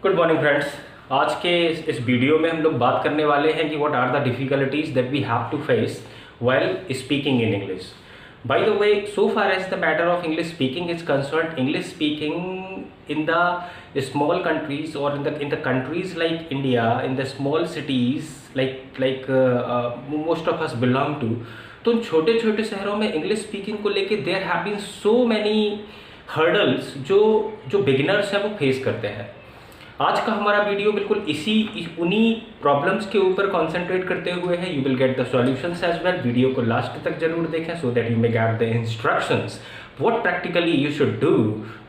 Good morning friends. आज के इस वीडियो में हम लोग बात करने वाले हैं कि what are the difficulties that we have to face while speaking in English. By the way, so far as the matter of English speaking is concerned, English speaking in the small countries और in the countries like India, in the small cities like most of us belong to, तो छोटे छोटे शहरों में English speaking को लेके there have been so many hurdles जो beginners हैं वो फेस करते हैं। आज का हमारा वीडियो बिल्कुल उन्हीं प्रॉब्लम्स के ऊपर कॉन्सेंट्रेट करते हुए है। You will get the solutions as well. Video को लास्ट तक जरूर देखें so that you may get the instructions what practically you should do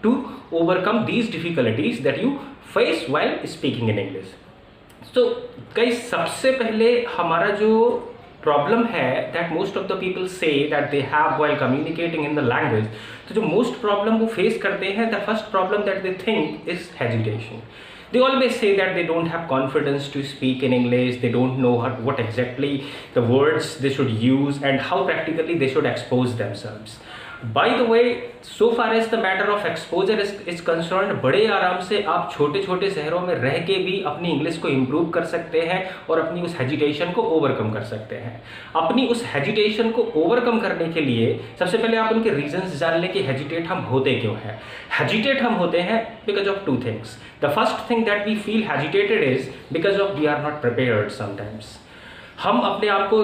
to overcome these difficulties that you face while speaking in English. तो guys, सबसे पहले हमारा जो problem है that most of the people say that they have while communicating in the language, तो जो मोस्ट problem वो फेस करते हैं, the first problem that they think is hesitation. They always say that they don't have confidence to speak in English, they don't know what exactly the words they should use and how practically they should expose themselves. By the way, so far as the matter of exposure is concerned, बड़े आराम से आप छोटे छोटे शहरों में रह के भी अपनी इंग्लिश को इम्प्रूव कर सकते हैं और अपनी उस हेजिटेशन को ओवरकम कर सकते हैं। अपनी उस हेजिटेशन को ओवरकम करने के लिए सबसे पहले आप उनके रीजंस जान लें कि हेजिटेट हम होते क्यों हैं। हेजिटेट हम होते हैं because of two things. The first thing that we feel hesitated is because of we are not prepared sometimes. हम अपने आप को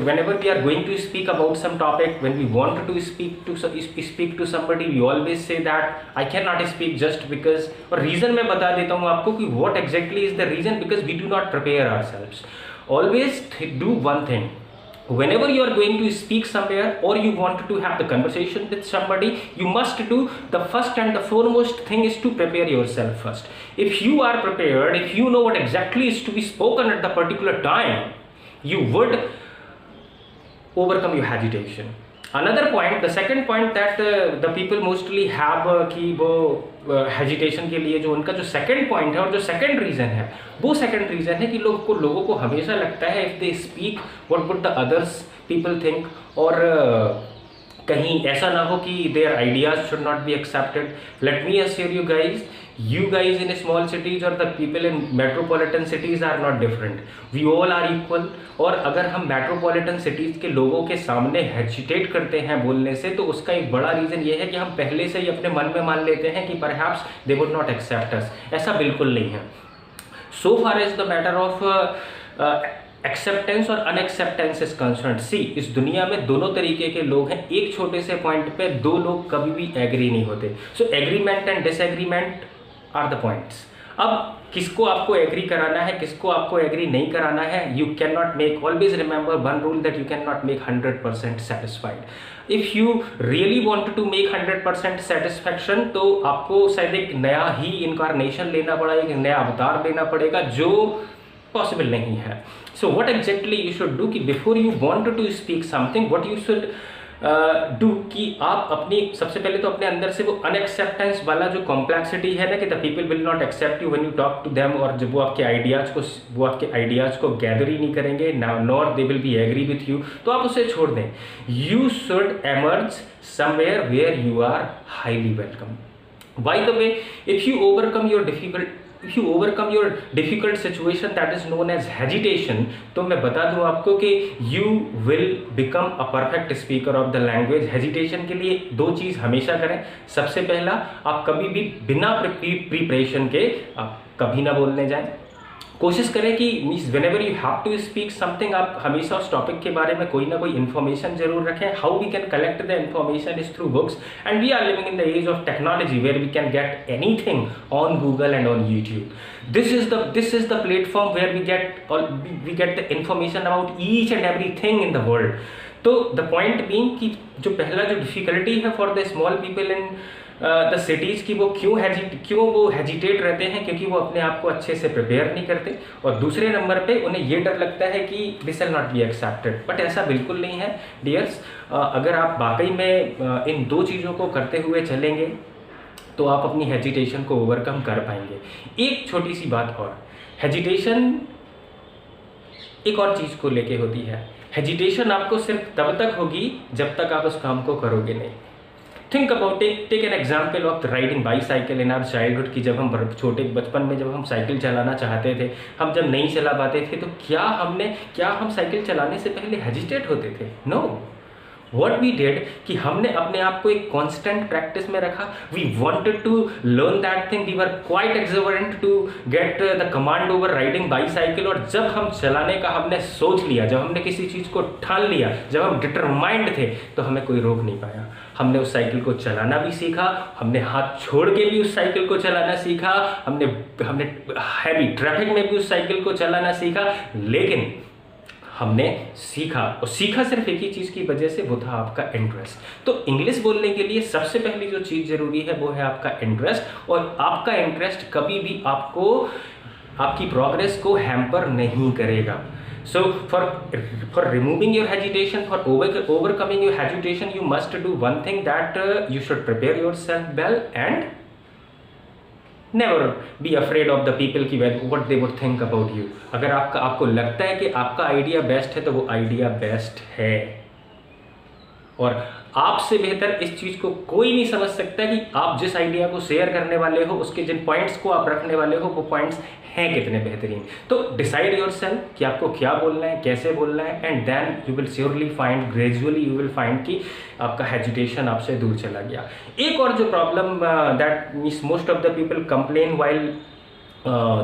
whenever we are going to speak about some topic, when we want to speak to somebody, we always say that I cannot speak just because, और reason मैं बता देता हूँ आपको कि what exactly is the reason, because we do not prepare ourselves. Always do one thing. Whenever you are going to speak somewhere or you want to have the conversation with somebody, you must do the first and the foremost thing is to prepare yourself first. If you are prepared, if you know what exactly is to be spoken at the particular time, you would overcome your hesitation. Another point, the second point that the people mostly have कि वो hesitation के लिए जो उनका जो second point है और जो second reason है, वो second reason है कि लोगों को हमेशा लगता है if they speak what would the others people think, और कहीं ऐसा ना हो कि their ideas should not be accepted. Let me assure you guys in small cities or the people in metropolitan cities are not different. We all are equal. और अगर हम metropolitan cities के लोगों के सामने हेजिटेट करते हैं बोलने से, तो उसका एक बड़ा रीज़न ये है कि हम पहले से ही अपने मन में मान लेते हैं कि perhaps they would not accept us. ऐसा बिल्कुल नहीं है। So far as the matter of acceptance और अनएक्सेप्टेंस इज कंसर्न, सी इस दुनिया में दोनों तरीके के लोग हैं। एक छोटे से पॉइंट पे दो लोग कभी भी एग्री नहीं होते। So agreement and disagreement are the points. अब किसको आपको एग्री कराना है, किसको आपको एग्री नहीं कराना है, you can not make, always remember one rule that you can not make 100% satisfied. If you really want to make 100% satisfaction, तो आपको शायद एक नया ही इनकारनेशन लेना पड़ेगा, एक नया अवतार लेना पड़ेगा, जो पॉसिबल नहीं है। So what exactly you should do कि before you want to speak something, what you should do कि आप अपनी सबसे पहले तो अपने अंदर से वो अनएक्सेप्टेंस वाला जो कॉम्प्लेक्सिटी है ना कि the people will not accept you when you talk to them, और जब वो आपके आइडियाज़ को गैदर ही नहीं करेंगे, nor they will be agree with you, तो आप उसे छोड़ दें। You should emerge somewhere where you are highly welcome. By the way, if you overcome your difficult situation that is known as hesitation, तो मैं बता दूं आपको कि you will become a perfect speaker of the language. hesitation के लिए दो चीज़ हमेशा करें। सबसे पहला, आप कभी भी बिना प्रिपरेशन के आप कभी ना बोलने जाएं। कोशिश करें कि means whenever you have to speak something, आप हमेशा उस टॉपिक के बारे में कोई ना कोई इन्फॉर्मेशन जरूर रखें। How we can collect the information is through books, and we are living in the age of technology where we can get anything on Google and on YouTube. This is the platform where we get the information about each and everything in the world. तो the point being कि जो पहला जो difficulty है for the small people in the cities की, वो क्यों वो हेजिटेट रहते हैं, क्योंकि वो अपने आप को अच्छे से प्रिपेयर नहीं करते, और दूसरे नंबर पे उन्हें ये डर लगता है कि this will not be accepted. But ऐसा बिल्कुल नहीं है डियर्स। अगर आप वाकई में इन दो चीज़ों को करते हुए चलेंगे तो आप अपनी हेजिटेशन को ओवरकम कर पाएंगे। एक छोटी सी बात और, हेजिटेशन एक और चीज़ को लेके होती है। हेजिटेशन आपको सिर्फ तब तक होगी जब तक आप उस काम को करोगे नहीं। Think about take an example of riding bicycle in our childhood की जब हम छोटे बचपन में जब हम साइकिल चलाना चाहते थे, हम जब नहीं चला पाते थे तो क्या हम साइकिल चलाने से पहले हेजिटेट होते थे? नो, वॉट वी डेड कि हमने अपने आप को एक कॉन्स्टेंट प्रैक्टिस में रखा. We wanted to learn that thing. We were quite exuberant to get the command over riding bicycle. और जब हम चलाने का हमने सोच लिया, जब हमने किसी चीज़ को ठान लिया, जब हम डिटरमाइंड थे, तो हमें कोई रोक नहीं पाया. हमने उस साइकिल को चलाना भी सीखा, हमने हाथ छोड़ के भी उस साइकिल को चलाना सीखा, हमने हैवी ट्रैफिक में भी उस साइकिल को चलाना सीखा. लेकिन हमने सीखा, और सीखा सिर्फ एक ही चीज़ की वजह से, वो था आपका इंटरेस्ट. तो इंग्लिश बोलने के लिए सबसे पहली जो चीज़ ज़रूरी है वो है आपका इंटरेस्ट. और आपका इंटरेस्ट कभी भी आपकी प्रोग्रेस को हैम्पर नहीं करेगा. So for removing your hesitation, for overcoming your hesitation, you must do one thing, that you should prepare yourself well and never be afraid of the people की what they would think about you. अगर आपको लगता है कि आपका idea best है तो वो आइडिया बेस्ट है, और आपसे बेहतर इस चीज़ को कोई नहीं समझ सकता कि आप जिस आइडिया को शेयर करने वाले हो, उसके जिन पॉइंट्स को आप रखने वाले हो, वो पॉइंट्स हैं कितने बेहतरीन. तो डिसाइड योरसेल्फ कि आपको क्या बोलना है, कैसे बोलना है, and then you will surely find, gradually you will find कि आपका हेजिटेशन आपसे दूर चला गया. एक और जो problem that means most of the people complain while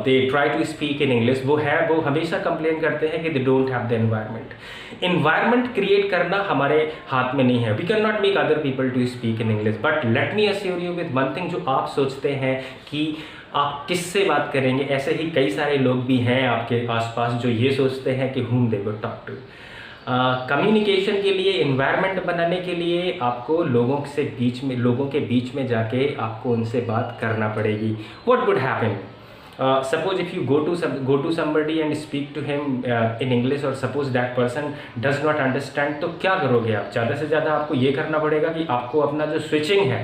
they try to speak in English, वो हमेशा कंप्लेन करते हैं कि they don't have the environment. Environment create करना हमारे हाथ में नहीं है. We can not make other people to speak in English, but let me assure you with one thing, जो आप सोचते हैं कि आप किससे बात करेंगे, ऐसे ही कई सारे लोग भी हैं आपके आसपास जो ये सोचते हैं कि whom they would talk to. Communication के लिए, इन्वायरमेंट बनाने के लिए आपको लोगों के बीच में जाके आपको उनसे बात करना पड़ेगी. What would happen? Suppose if you go to somebody and speak to him in English, और suppose that person does not understand, तो क्या करोगे आप? ज़्यादा से ज़्यादा आपको ये करना पड़ेगा कि आपको अपना जो स्विचिंग है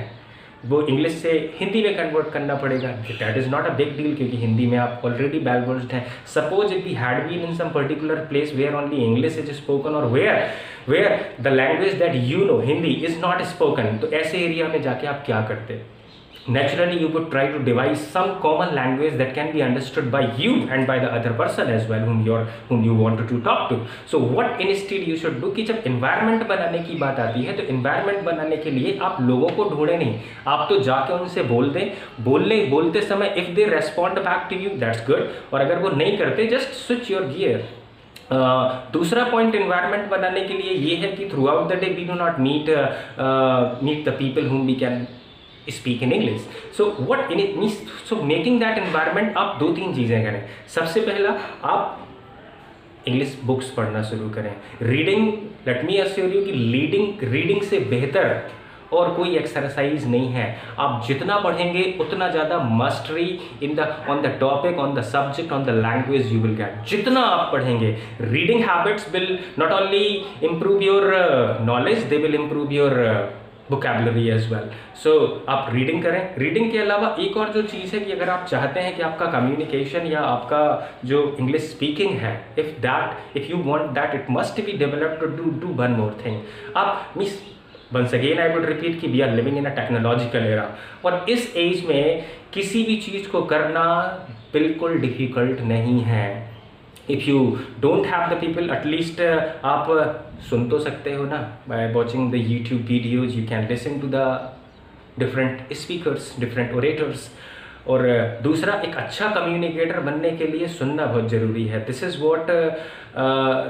वो इंग्लिश से हिंदी में कन्वर्ट करना पड़ेगा. That is not a big deal, क्योंकि हिंदी में आप ऑलरेडी वेल वर्स्ड हैं. Suppose if we had been in some particular place where only English is spoken, और where the language that you know, Hindi, is not spoken, तो ऐसे area में जाके आप क्या करते? Naturally, you would try to devise some common language that can be understood by you and by the other person as well, whom you wanted to talk to. So what instead you should do कि जब environment बनाने की बात आती है, तो environment बनाने के लिए आप लोगों को ढूंढे नहीं, आप तो जाके उनसे बोलते समय if they respond back to you, that's good. और अगर वो नहीं करते, just switch your gear. दूसरा पॉइंट इन्वायरमेंट बनाने के लिए ये है कि throughout the day we do not meet the people whom we can speak in English. So what in it means, so making that environment, आप 2-3 चीज़ें करें. सबसे पहला, आप इंग्लिश बुक्स पढ़ना शुरू करें. Reading, late me assure you कि रीडिंग से बेहतर और कोई एक्सरसाइज नहीं है. आप जितना पढ़ेंगे उतना ज़्यादा mastery on the topic, on the subject, on the language you will get. जितना आप पढ़ेंगे, reading habits will not only improve your knowledge, they will improve your vocabulary as well. So आप रीडिंग करें. रीडिंग के अलावा एक और जो चीज़ है कि अगर आप चाहते हैं कि आपका कम्युनिकेशन या आपका जो इंग्लिश स्पीकिंग है, if you want that it must be developed, to do one more thing. आप miss once again I would repeat कि we are living in a technological era, और इस एज में किसी भी चीज़ को करना बिल्कुल डिफ़िकल्ट नहीं है. If you don't have the people, at least आप सुन तो सकते हो ना, by watching the YouTube videos you can listen to the different speakers, different orators. और दूसरा, एक अच्छा कम्युनिकेटर बनने के लिए सुनना बहुत ज़रूरी है. This is what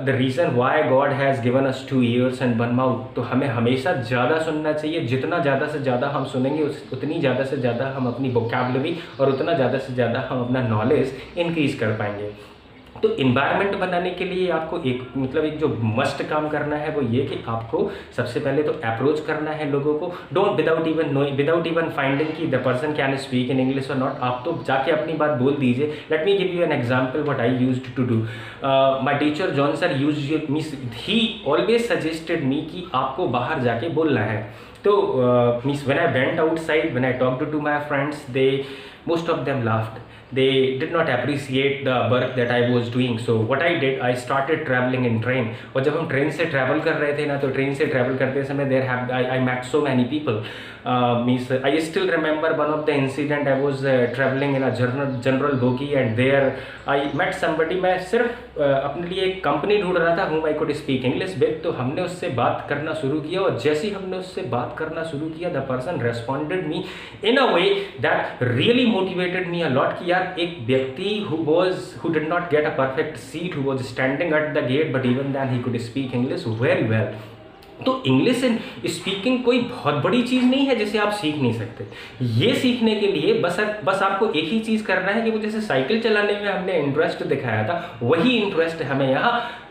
the reason why God has given us 2 ears and 1 mouth. तो हमें हमेशा ज़्यादा सुनना चाहिए. जितना ज़्यादा से ज़्यादा हम सुनेंगे, उतनी ज़्यादा से ज़्यादा हम अपनी वोकैबुलरी और उतना ज़्यादा से ज़्यादा हम अपना नॉलेज इंक्रीज़ कर पाएंगे. तो इन्वायरमेंट बनाने के लिए आपको एक जो मस्ट काम करना है वो ये कि आपको सबसे पहले तो अप्रोच करना है लोगों को. डोंट विदाउट इवन फाइंडिंग कि the person can speak in English और नॉट. आप तो जाके अपनी बात बोल दीजिए. Let me give you an example what I used to do. My teacher John sir he always suggested me कि आपको बाहर जाके बोलना है. तो means when I went outside, when I talked to my friends, they most of them laughed. They did not appreciate the work that I was doing. So what I did, I started traveling in train. और जब हम train से travel कर रहे थे ना, तो train से ट्रैवल करते समय I met so many people. Means I still remember one of the incident. I was traveling in a general bogie and there I met somebody. मैं सिर्फ अपने लिए एक कंपनी ढूंढ रहा था whom I could speak English with. तो हमने उससे बात करना शुरू किया और जैसे ही हमने उससे बात करना शुरू किया, the person responded me in a way that really motivated me a lot. कि यार एक व्यक्ति who did not get a perfect seat, who was standing at the gate, but even then he could speak English very well. तो English in speaking कोई बहुत बड़ी चीज़ नहीं है जिसे आप सीख नहीं सकते. ये सीखने के लिए बस आपको एक ही चीज़ करना है कि वो जैसे साइकिल चलाने में हमने इंटरेस्ट दिखाया था, वही इंटरेस्ट हमें यहाँ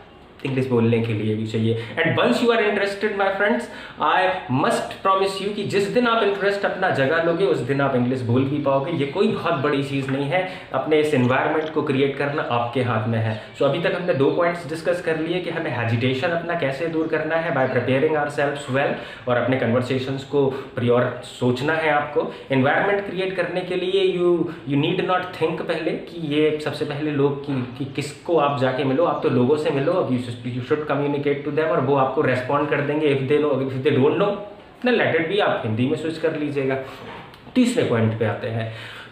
इंग्लिश बोलने के लिए भी चाहिए. And once you are interested my friends, I must promise you कि जिस दिन आप इंटरेस्ट अपना जगा लोगे उस दिन आप इंग्लिश बोल भी पाओगे. ये कोई बहुत बड़ी चीज़ नहीं है. अपने इस एनवायरनमेंट को क्रिएट करना आपके हाथ में है. सो अभी तक हमने 2 पॉइंट्स डिस्कस कर लिए कि हमें हेजिटेशन अपना कैसे दूर करना है बाय प्रिपेयरिंग आवरसेल्व्स वेल, और अपने कन्वर्सेशंस को प्रियोर सोचना है आपको. एनवायरनमेंट क्रिएट करने के लिए यू नीड नॉट थिंक पहले कि ये सबसे पहले लोग कि किसको आप जाके मिलो. आप तो लोगों से मिलो. अब you should communicate to them और वो आपको रेस्पॉन्ड कर देंगे. if they don't know then let it be. आप हिंदी में स्विच कर लीजिएगा. तीसरे पॉइंट पे आते हैं.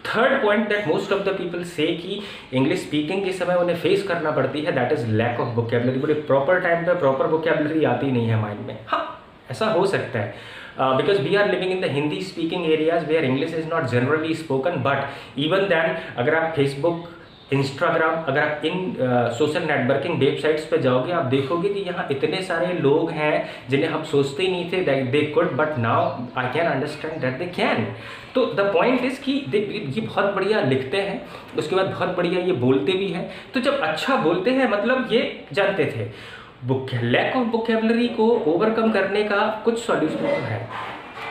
Third point that most of the people से कि इंग्लिश स्पीकिंग के समय उन्हें फेस करना पड़ती है, that is lack of vocabulary. बड़े प्रॉपर टाइम पे प्रॉपर वोकैबुलरी आती नहीं है माइंड में. हाँ, ऐसा हो सकता है because we are living in the Hindi speaking areas where English is not generally spoken, but even then अगर आप फेसबुक, इंस्टाग्राम, अगर आप इन सोशल नेटवर्किंग वेबसाइट्स पे जाओगे, आप देखोगे कि यहाँ इतने सारे लोग हैं जिन्हें हम सोचते ही नहीं थे that they could, but now I can understand that they can. तो द पॉइंट इज़ कि ये बहुत बढ़िया लिखते हैं, उसके बाद बहुत बढ़िया ये बोलते भी हैं. तो जब अच्छा बोलते हैं मतलब ये जानते थे. लैक ऑफ वोकैबुलरी को ओवरकम करने का कुछ सॉल्यूशन तो है.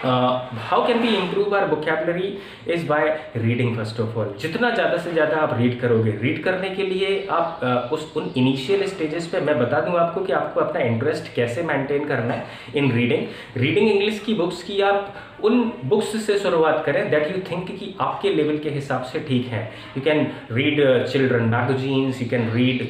How can we improve our vocabulary is by reading first of all. जितना ज़्यादा से ज़्यादा आप रीड करोगे, रीड करने के लिए आप उन इनिशियल स्टेजेस पे मैं बता दूं आपको कि आपको अपना इंटरेस्ट कैसे मेंटेन करना है इन रीडिंग इंग्लिश की बुक्स की. आप उन बुक्स से शुरुआत करें दैट यू थिंक कि आपके लेवल के हिसाब से ठीक है. You can read children magazines, you can read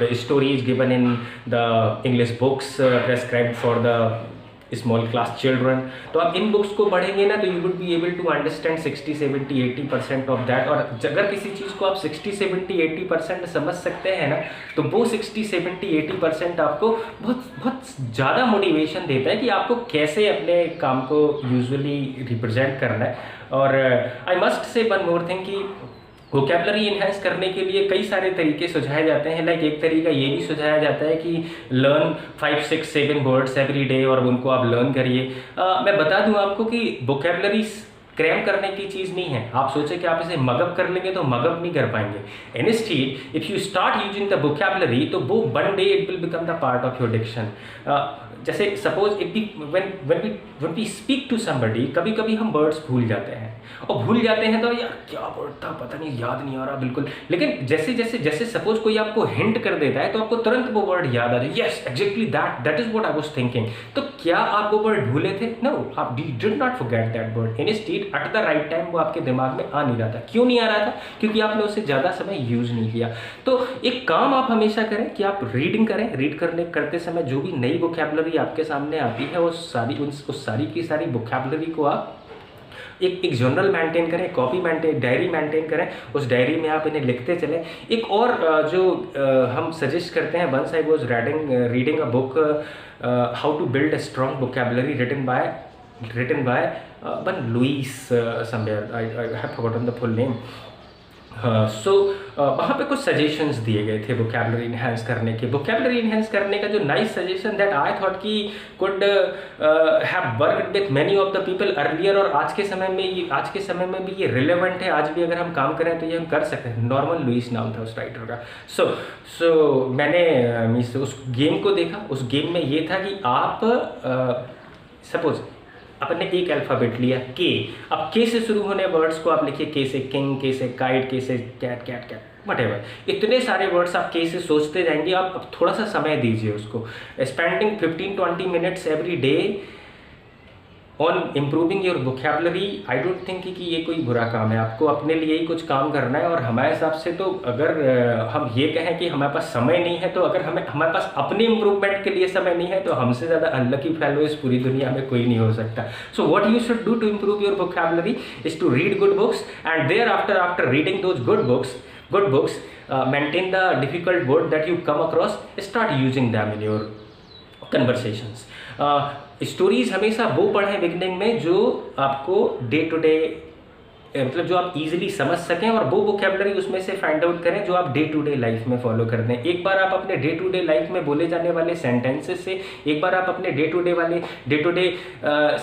the stories given in the English books prescribed for the small class children. तो आप इन बुक्स को पढ़ेंगे ना तो you would be able to understand 60, 70, 80% of that. और अगर किसी चीज़ को आप 60, 70, 80% समझ सकते हैं ना, तो वो 60, 70, 80% आपको बहुत बहुत ज़्यादा मोटिवेशन देता है कि आपको कैसे अपने काम को यूजुअली रिप्रेजेंट करना है. और I must say one more thing कि वोकैबुलरी इन्हेंस करने के लिए कई सारे तरीके सुझाए जाते हैं. लाइक एक तरीका ये भी सुझाया जाता है कि लर्न 5, 6, 7 वर्ड्स एवरी डे और उनको आप लर्न करिए. मैं बता दूं आपको कि वोकैबुलरी क्रैम करने की चीज़ नहीं है. आप सोचें कि आप इसे मगअप कर लेंगे तो मगअप नहीं कर पाएंगे. Instead if you start using the vocabulary तो वो one day it will become the part of your diction. जैसे suppose when we speak to somebody, कभी कभी हम वर्ड्स भूल जाते हैं और भूल जाते हैं तो यार क्या वर्ड था पता नहीं, याद नहीं आ रहा बिल्कुल. लेकिन जैसे सपोज कोई आपको हिंट कर देता है तो आपको तुरंत वो वर्ड याद आ जाए. Yes exactly that is what I was thinking. तो क्या आप वो वर्ड भूले थे? नो, आप did not forget that word. Instead at the right time वो आपके दिमाग में आ नहीं रहा था. क्यों नहीं आ रहा था? क्योंकि आपने उसे ज़्यादा समय यूज़ नहीं किया. तो एक काम आप हमेशा करें कि आप रीडिंग करें. रीड करते समय जो भी नई वोकैबुलरी आपके सामने आती है उस सारी की सारी वोकैबुलरी को आप एक जर्नल मेंटेन करें, डायरी मेंटेन करें. उस डायरी में आप इन्हें लिखते चलें. एक और जो हम सजेस्ट करते हैं, once I was reading a book how to build a strong vocabulary written by one Louis somewhere. I have forgotten the full name. वहाँ पे कुछ सजेशंस दिए गए थे वोकैबुलरी इन्हेंस करने के. वोकैबुलरी इन्हेंस करने का जो nice suggestion that I thought कि could have worked with many of the people earlier, और आज के समय में भी ये रिलेवेंट है. आज भी अगर हम काम करें तो ये हम कर सकते हैं. नॉर्मन लुइस नाम था उस राइटर का. सो मैंने उस गेम को देखा. उस गेम में ये था कि आप सपोज आपने एक अल्फ़ाबेट लिया के. अब के से शुरू होने वर्ड्स को आप लिखिए. के से किंग, के से काइट, के से कैट व्हाटएवर. इतने सारे वर्ड्स आप के से सोचते जाएंगे. आप अब थोड़ा सा समय दीजिए उसको. Spending 15-20 minutes every day on improving your vocabulary, I don't think कि ये कोई बुरा काम है। आपको अपने लिए ही कुछ काम करना है। और हमारे हिसाब से तो अगर हम ये कहें कि हमारे पास समय नहीं है, तो अगर हमारे पास अपने इम्प्रूवमेंट के लिए समय नहीं है, तो हमसे ज़्यादा अनलकी फेलो इस पूरी दुनिया में कोई नहीं हो सकता। So what you should do to improve your vocabulary is to read good books, and thereafter reading those good books, maintain the difficult word that you come across, start using them in your conversations. Stories हमेशा वो पढ़ें beginning में जो आपको day to day मतलब जो आप easily समझ सकें, और वो वोकेबलरी उसमें से फाइंड आउट करें जो आप डे टू डे लाइफ में फॉलो कर दें। एक बार आप अपने डे टू डे लाइफ में बोले जाने वाले सेंटेंसेस से, एक बार आप अपने डे टू डे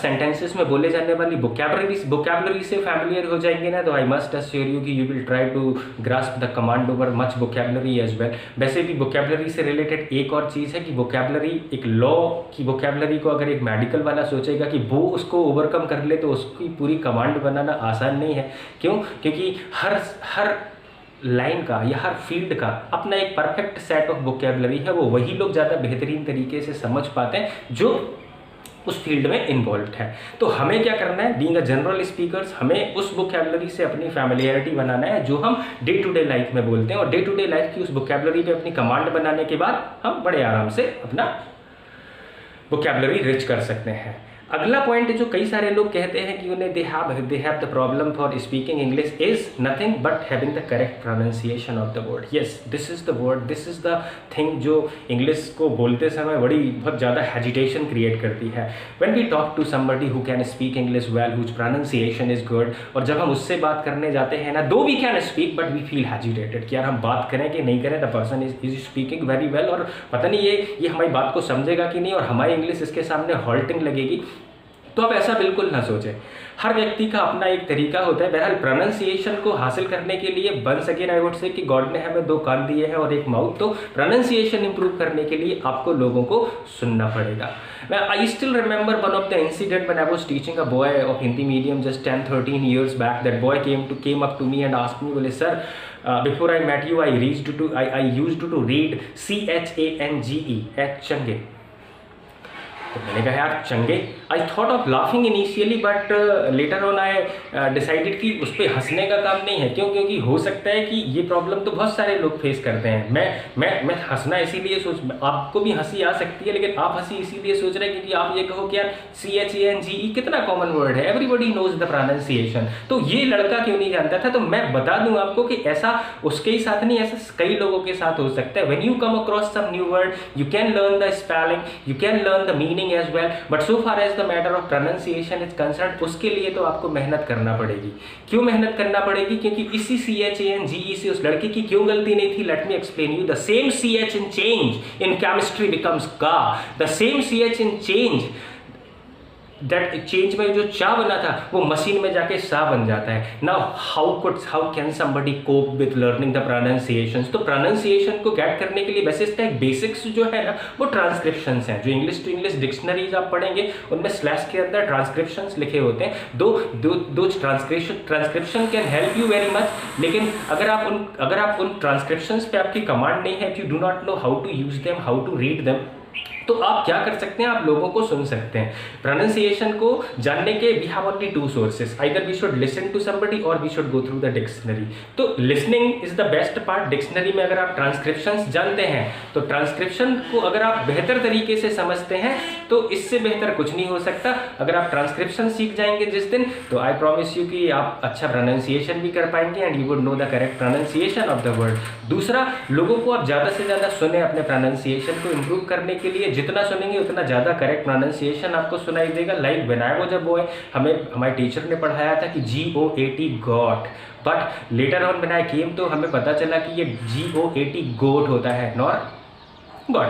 सेंटेंसेस में बोले जाने वाली वोकेबलरी से फैमिलियर हो जाएंगे ना, तो आई मस्ट अश्योर यू कि you will try to grasp the command over much vocabulary as well. वैसे भी वोकेबलरी से रिलेटेड एक और चीज़ है कि वोकेबलरी, एक लॉ की वोकेबलरी को अगर एक मेडिकल वाला सोचेगा कि वो उसको ओवरकम कर ले, तो उसकी पूरी कमांड बनाना आसान नहीं है। क्यों? क्योंकि हर लाइन का या हर फील्ड का अपना एक परफेक्ट सेट ऑफ वोकेबलरी है। वो वही लोग ज़्यादा बेहतरीन तरीके से समझ पाते हैं जो उस फील्ड में इन्वॉल्व है। तो हमें क्या करना है, बीइंग अ जनरल स्पीकर्स, हमें उस वोकेबलरी से अपनी फैमिलियरिटी बनाना है जो हम डे टू डे लाइफ में बोलते हैं, और डे टू डे लाइफ की उस वोकेबलरी पे अपनी कमांड बनाने के बाद हम बड़े आराम से अपना वोकेबलरी रिच कर सकते हैं। अगला पॉइंट जो कई सारे लोग कहते हैं कि उन्हें they have the problem for speaking English is nothing but having the correct pronunciation of the word. Yes, this is the word, this is the thing जो इंग्लिश को बोलते समय बहुत ज़्यादा हेजिटेशन क्रिएट करती है। When we talk to somebody who can speak English well, whose pronunciation is good, और जब हम उससे बात करने जाते हैं ना, though we can speak but we feel hesitated कि यार हम बात करें कि नहीं करें, the person is speaking very well, और पता नहीं ये हमारी बात को समझेगा कि नहीं, और हमारी इंग्लिश इसके सामने हॉल्टिंग लगेगी। तो आप ऐसा बिल्कुल ना सोचें। हर व्यक्ति का अपना एक तरीका होता है। बहरहाल प्रोनाउंसिएशन को हासिल करने के लिए once again I would say कि गॉड ने हमें 2 कान दिए हैं और 1 माउथ, तो प्रोनाउंसिएशन इंप्रूव करने के लिए आपको लोगों को सुनना पड़ेगा। I still remember one of the incident when I was teaching a boy of Hindi medium just 10-13 years back. That boy came up to me and asked me, बोले sir, before I met you I used to read CHANGE at चंगे। तो मैंने कहा यार चंगे, I thought of laughing initially but later on I decided कि उस पर हंसने का काम नहीं है। क्यों? क्योंकि हो सकता है कि ये प्रॉब्लम तो बहुत सारे लोग फेस करते हैं। मैं हंसना इसीलिए आपको भी हंसी आ सकती है, लेकिन आप हंसी इसीलिए सोच रहे हैं क्योंकि आप ये कहो कि यार CHANGE कितना कॉमन वर्ड है, एवरीबडी नोज द प्रोनाउंसिएशन। तो ये लड़का क्यों नहीं जानता था? तो मैं बता दूं आपको कि ऐसा उसके ही साथ नहीं, ऐसा कई लोगों के साथ हो सकता है। When you come across some new word, you can learn the spelling, you can learn the meaning as well, but so far as the matter of pronunciation is concerned, उसके लिए तो आपको मेहनत करना पड़ेगी। क्यों मेहनत करना पड़ेगी? क्योंकि इसी CHANGE से उस लड़के की क्यों गलती नहीं थी? Let me explain you. The same CH in change in chemistry becomes Ka. The same CH in change, that change में जो चा बना था वो मशीन में जाके सा बन जाता है। Now how can somebody cope with learning the pronunciations? तो प्रोनाउंसिएशन को गेट करने के लिए वैसे इसका एक बेसिक्स जो है ना, वो ट्रांसक्रिप्शंस हैं। जो इंग्लिश टू इंग्लिश डिक्शनरीज आप पढ़ेंगे उनमें स्लैश के अंदर ट्रांसक्रिप्शंस लिखे होते हैं। दो transcription can help you very much, लेकिन अगर आप उन ट्रांसक्रिप्शंस पे आपकी कमांड नहीं है, if you do not know how to use them, how to read them, तो आप क्या कर सकते हैं? आप लोगों को सुन सकते हैं। प्रोनाउंसिएशन को जानने के we have only 2 sources, either we should listen to somebody और we should go through the dictionary. तो listening is the best part. Dictionary में अगर आप ट्रांसक्रिप्शंस जानते हैं, तो ट्रांसक्रिप्शन को अगर आप बेहतर तरीके से समझते हैं, तो इससे बेहतर कुछ नहीं हो सकता। अगर आप ट्रांसक्रिप्शन सीख जाएंगे जिस दिन, तो आई प्रॉमिस यू कि आप अच्छा प्रोनाउंसिएशन भी कर पाएंगे and you would know the correct pronunciation of the word. दूसरा, लोगों को आप ज़्यादा से ज़्यादा सुने अपने प्रोनाउंसिएशन को इम्प्रूव करने के लिए। जितना सुनेंगे उतना ज़्यादा करेक्ट प्रोनाउंसिएशन आपको सुनाई देगा। Like when I was a boy, हमारे टीचर ने पढ़ाया था कि GOAT got, but later on when I came तो हमें पता चला कि ये GOAT गोट होता है, not god.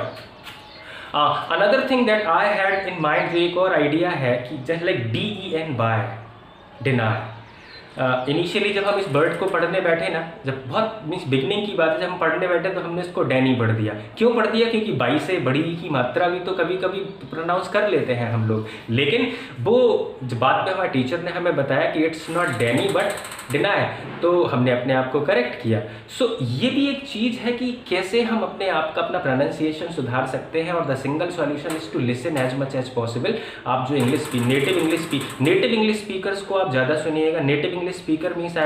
Another thing that I had in mind, जो एक और आइडिया है कि just like DEN by, deny. Initially जब हम इस वर्ड को पढ़ने बैठे ना, जब बहुत मीन्स बिगनिंग की बात है, जब हम पढ़ने बैठे तो हमने इसको डैनी पढ़ दिया। क्यों पढ़ दिया? क्योंकि 22 से बड़ी की मात्रा भी तो कभी कभी प्रोनाउंस कर लेते हैं हम लोग, लेकिन वो बाद में हमारे टीचर ने हमें बताया कि it's not Danny but deny, तो हमने अपने आप को करेक्ट किया। सो ये भी एक चीज़ है कि कैसे हम अपने आप का अपना प्रोनाउंसिएशन सुधार सकते हैं। और the single solution is to listen as much as possible. आप जो नेटिव इंग्लिश स्पीकर्स को आप ज़्यादा सुनिएगा। Native English speaker means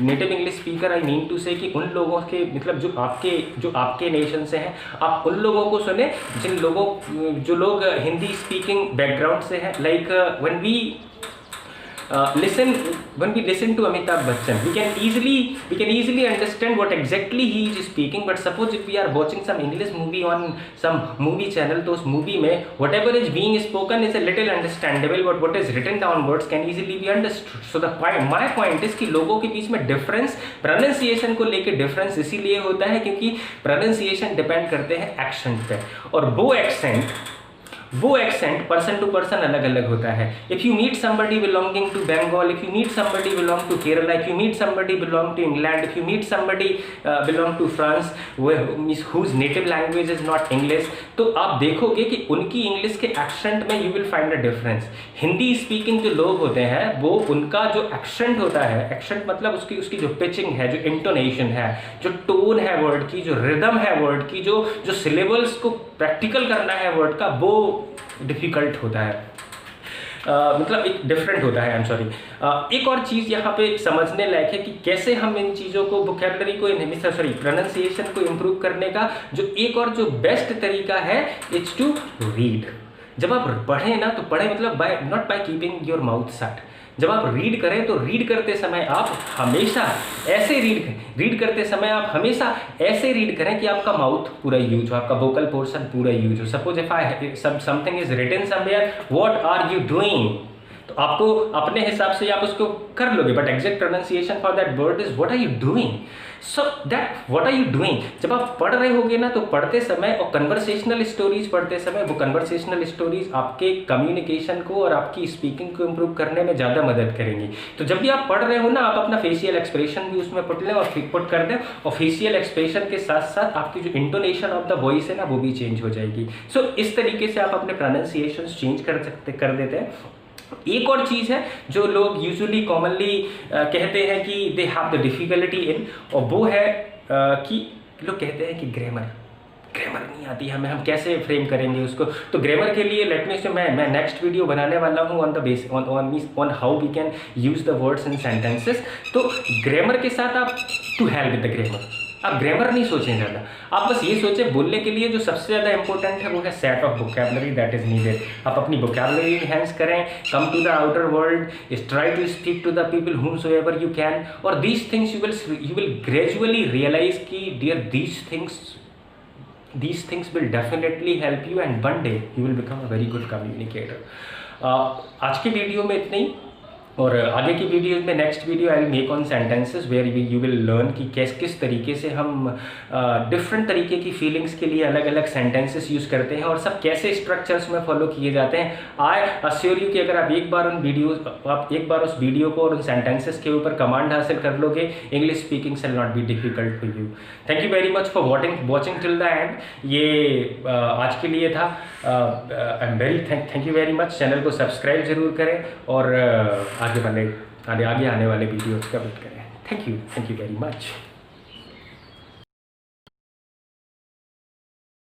native English speaker I mean to say कि उन लोगों के मतलब जो आपके नेशन से हैं, आप उन लोगों को सुने जो लोग हिंदी स्पीकिंग बैकग्राउंड से हैं। Like when we listen to Amitabh Bachchan, we can easily understand what exactly he is speaking. But suppose if we are watching some English movie on some movie channel, तो उस movie में whatever is being spoken is a little understandable, but what is written down words can easily be understood. So my point is कि लोगों के बीच में difference pronunciation को लेके difference इसीलिए होता है क्योंकि प्रोनाउंसिएशन डिपेंड करते हैं एक्सेंट पे, और वो एक्सेंट पर्सन टू पर्सन अलग अलग होता है। If you meet somebody belonging to Bengal, if you meet somebody belong to Kerala, if you meet somebody belong to England, if you meet somebody belong to France whose native language is not English, तो आप देखोगे कि उनकी English के accent में you will find a difference. Hindi speaking जो लोग होते हैं वो उनका जो एक्सेंट होता है, एक्सेंट मतलब उसकी जो पिचिंग है, जो इंटोनेशन है, जो टोन है वर्ड की, जो रिदम है वर्ड की, जो सिलेबल्स को प्रैक्टिकल करना है वर्ड का, वो डिफ़िकल्ट होता है। मतलब एक डिफरेंट होता है। I am sorry. एक और चीज़ यहाँ पे समझने लायक है कि कैसे हम इन चीज़ों को वोकैबुलरी को प्रोनाउंसिएशन को इम्प्रूव करने का जो एक और जो बेस्ट तरीका है, इट्स टू रीड। जब आप पढ़ें ना तो पढ़ें मतलब not by keeping your mouth shut. जब आप रीड करें तो रीड करते समय आप हमेशा ऐसे रीड करते समय आप हमेशा ऐसे रीड करें कि आपका माउथ पूरा यूज हो, आपका वोकल पोर्शन पूरा यूज हो। Suppose if something is written somewhere, what are you doing, तो आपको अपने हिसाब से आप उसको कर लोगे, but exact pronunciation for that word is what are you doing. So that what are you doing जब आप पढ़ रहे होगे ना, तो पढ़ते समय और कन्वर्सेशनल स्टोरीज पढ़ते समय, वो कन्वर्सेशनल स्टोरीज आपके कम्युनिकेशन को और आपकी स्पीकिंग को इम्प्रूव करने में ज़्यादा मदद करेंगी। तो जब भी आप पढ़ रहे हो ना, आप अपना फेशियल एक्सप्रेशन भी उसमें पुट लें और पुट कर दें, और फेशियल एक्सप्रेशन के साथ साथ आपकी जो इंटोनेशन ऑफ द वॉइस है ना, वो भी चेंज हो जाएगी। सो इस तरीके से आप अपने प्रोनाउंसिएशन चेंज कर देते हैं। एक और चीज़ है जो लोग यूजुअली कॉमनली कहते हैं कि दे हैव द डिफ़िकल्टी इन, और वो है कि लोग कहते हैं कि ग्रामर नहीं आती हमें, हम कैसे फ्रेम करेंगे उसको। तो ग्रामर के लिए लेट मी से मैं नेक्स्ट वीडियो बनाने वाला हूँ on how we can use the words in sentences. तो ग्रामर के साथ आप to help with the grammar, आप ग्रामर नहीं सोचें ज़्यादा, आप बस ये सोचें बोलने के लिए जो सबसे ज़्यादा इंपॉर्टेंट है वो है set of vocabulary that is needed. आप अपनी वोकैबुलरी इनहेंस करें, come to the outer world, try to speak to the people whomsoever you can, और these things you will gradually realize कि dear these things will definitely help you and one day you will become a very good communicator। आज की video में इतना ही, और आगे की video में next video I will make on sentences where you will learn कि किस तरीके से हम डिफरेंट तरीके की फीलिंग्स के लिए अलग अलग सेंटेंसेस यूज़ करते हैं और सब कैसे स्ट्रक्चर्स में फॉलो किए जाते हैं। आई अश्योर यू कि अगर आप एक बार उस वीडियो को और उन सेंटेंसेस के ऊपर कमांड हासिल कर लोगे, English speaking will not be difficult for you. Thank you very much for watching till the end. ये आज के लिए था। I am very thank you very much. Channel को सब्सक्राइब जरूर करें और आगे आने वाले वीडियोज़ का वेट करें। Thank you very much.